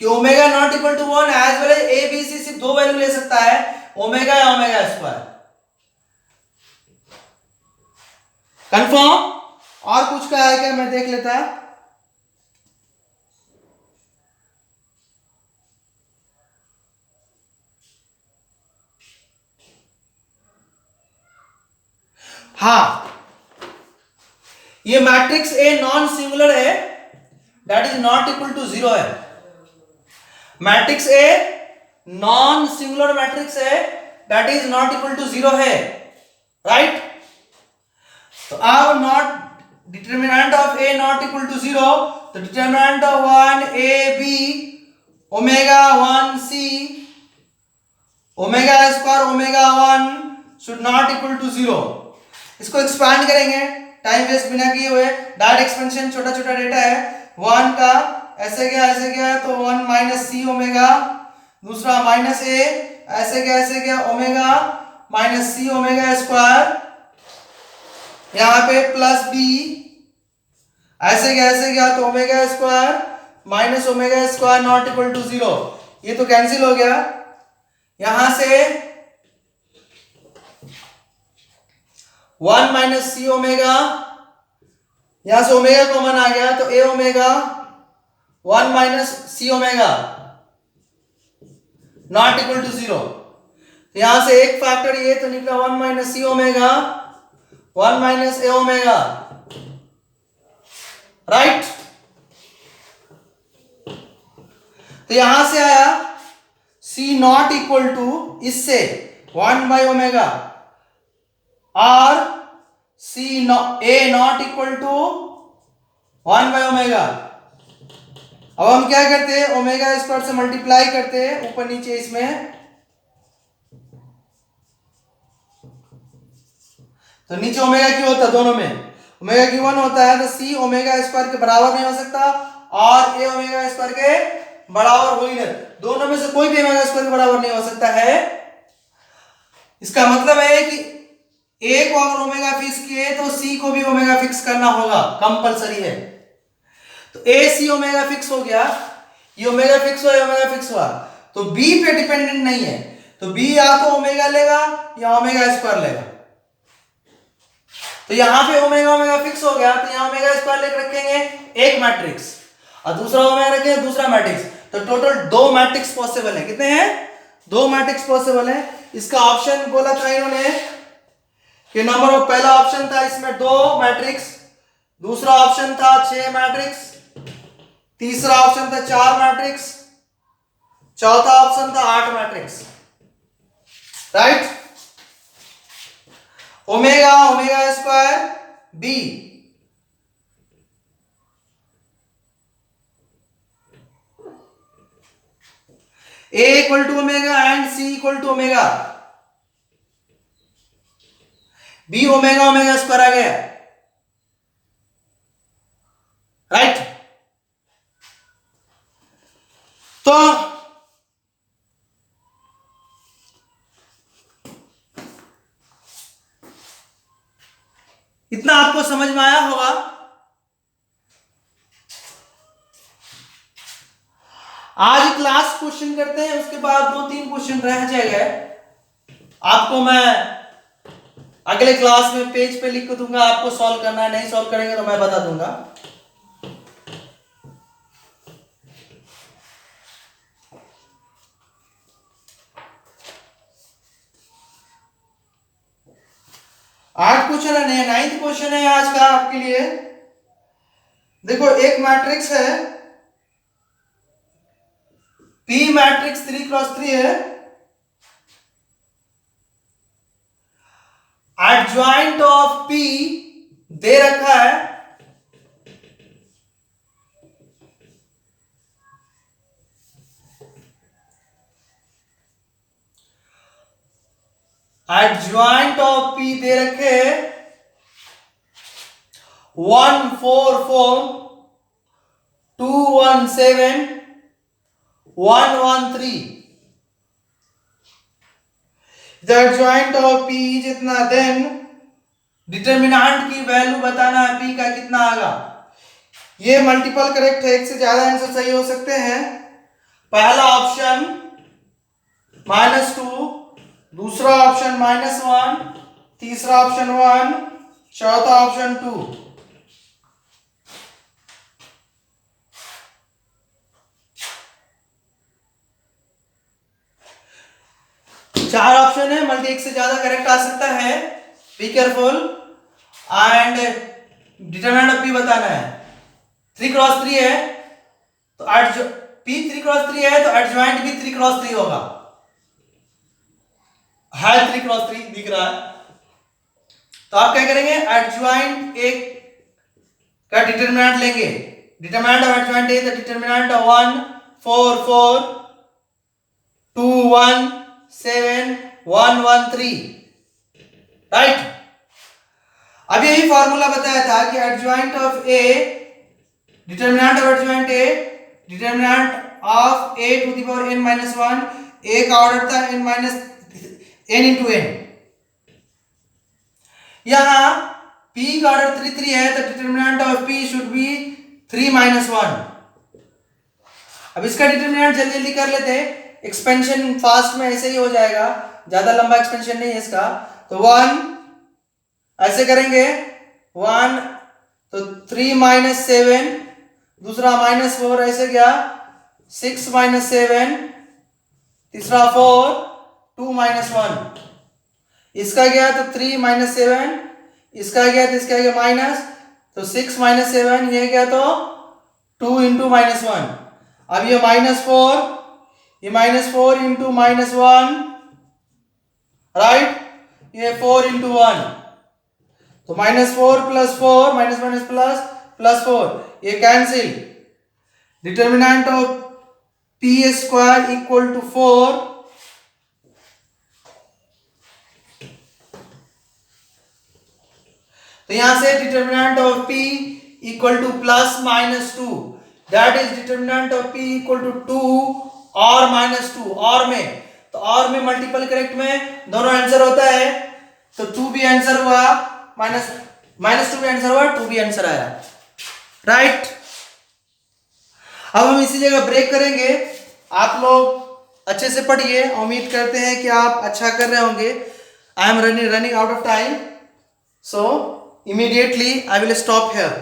कि omega not equal to 1 as well as A B C सिर्फ 2 वैल्यू ले सकता है, ओमेगा या ओमेगा स्क्वायर। कंफर्म? और कुछ का है क्या, मैं देख लेता है। हाँ, ये मैट्रिक्स ए नॉन सिंगुलर है, that is not equal to 0 है। Matrix A non singular matrix है, that is not equal to 0 है, राइट। तो अब not determinant of A not equal to 0, तो determinant of 1 A B omega 1 C omega square omega 1 should not equal to 0। इसको expand करेंगे time waste बिना किए हुए, डायरेक्ट एक्सपेंशन, छोटा छोटा डेटा है। 1 का ऐसे गया तो 1 माइनस सी ओमेगा, दूसरा माइनस ए ऐसे गया omega minus C omega square, यहां पे प्लस बी ऐसे गया तो omega square minus omega square not equal to 0। ये तो कैंसिल हो गया, यहां से 1 माइनस सी ओमेगा, यहां से ओमेगा कॉमन आ गया तो A omega 1 minus C omega not equal to 0। यहां से एक फैक्टर ये तो निकला 1 minus C omega 1 minus A omega, right. तो यहां से आया सी नॉट इक्वल टू इससे 1/ओमेगा और सी ए नॉट इक्वल टू 1/ओमेगा। अब हम क्या करते हैं, ओमेगा स्क्वायर से मल्टीप्लाई करते हैं ऊपर नीचे इसमें, तो नीचे ओमेगा क्यू होता है दोनों में, ओमेगा क्यू 1 होता है, तो सी ओमेगा स्क्वायर के बराबर नहीं हो सकता और ए ओमेगा स्क्वायर के बराबर हो ही नहीं, दोनों में से कोई भी ओमेगा स्क्वायर के बराबर नहीं हो सकता है। इसका मतलब है कि ए को अगर ओमेगा फिक्स किए तो सी को भी ओमेगा फिक्स करना होगा, कंपलसरी है। तो ए सी ओमेगा फिक्स हो गया, ये ओमेगा फिक्स हुआ, ये ओमेगा फिक्स हुआ, तो बी पे डिपेंडेंट नहीं है, तो बी या तो ओमेगा लेगा या ओमेगा स्क्वायर लेगा। तो यहां पे ओमेगा ओमेगा फिक्स हो गया, तो यहां ओमेगा स्क्वायर लेकर रखेंगे एक मैट्रिक्स और दूसरा ओमेगा रखेंगे दूसरा मैट्रिक्स, तो टोटल 2 मैट्रिक्स पॉसिबल है। कितने हैं? 2 मैट्रिक्स पॉसिबल है। इसका ऑप्शन बोला था इन्होंने कि नंबर ऑफ, पहला ऑप्शन था इसमें 2 मैट्रिक्स, दूसरा ऑप्शन था 6 मैट्रिक्स, तीसरा ऑप्शन था 4 मैट्रिक्स, चौथा ऑप्शन था 8 matrix, right. Omega omega square B, A equal to omega and C equal to omega, B omega omega square आ गया, राइट। तो इतना आपको समझ में आया होगा। आज क्लास क्वेश्चन करते हैं, उसके बाद 2-3 क्वेश्चन रह जाएगा, आपको मैं अगले क्लास में पेज पे लिख के दूंगा, आपको सॉल्व करना है, नहीं सॉल्व करेंगे तो मैं बता दूंगा। आठ क्वेश्चन है, 9th क्वेश्चन है आज का आपके लिए। देखो एक मैट्रिक्स है P मैट्रिक्स 3x3 है, एडजॉइंट ऑफ P दे रखा है, एडजॉइंट ऑफ P दे रखे 1 4 4 2 1 7 1 1 3, द एडजॉइंट ऑफ P जितना, देन डिटर्मिनेंट की वैल्यू बताना है P का कितना आएगा। ये मल्टीपल करेक्ट है, एक से ज्यादा आंसर सही हो सकते हैं। पहला ऑप्शन -2, दूसरा ऑप्शन -1, तीसरा ऑप्शन 1, चौथा ऑप्शन 2। चार ऑप्शन है, मल्टी एक से ज्यादा करेक्ट आ सकता है, be careful. And determinant of P बताना है, 3x3 है तो P 3x3 है तो एडजॉइंट भी 3x3 होगा, है 3x3 दिख रहा है, तो आप क्या करेंगे, एडजॉइंट एक का डिटरमिनेंट लेंगे, determinant of adjoint A, the determinant of 1 4 4 2 1 7 1 1 3, right. अब यही फॉर्मूला बताया था कि adjoint of A, determinant of adjoint A, determinant of a to the power n-1, a का ऑर्डर था n into n। यहां p का ऑर्डर 3 3 है, तो determinant of p should be 3 - 1। अब इसका डिटरमिनेंट जल्दी जल्दी कर लेते हैं, एक्सपेंशन फास्ट में ऐसे ही हो जाएगा, ज्यादा लंबा एक्सपेंशन नहीं है इसका। तो 1 ऐसे करेंगे, 1 तो 3 - 7, दूसरा -4 ऐसे गया, 6 - 7, तीसरा 4 2 - 1, इसका गया तो 3 - 7, इसका गया तो इसका गया माइनस, तो 6 - 7, ये गया तो 2 × -1। अब ये -4, ये -4 इंटू -1, राइट, ये 4 इंटू 1, तो -4 plus 4, minus minus plus, plus 4, ये cancel, determinant of p square equal to 4, तो यहां से determinant of p equal to +-2, that is determinant of p equal to 2 और -2, और में, तो और में मल्टीपल करेक्ट में दोनों आंसर होता है, तो 2 भी आंसर हुआ, -2 भी आंसर हुआ, 2 भी आंसर आया, राइट। अब हम इसी जगह ब्रेक करेंगे, आप लोग अच्छे से पढ़िए, उम्मीद करते हैं कि आप अच्छा कर रहे होंगे। I am running out of time, so immediately I will stop here.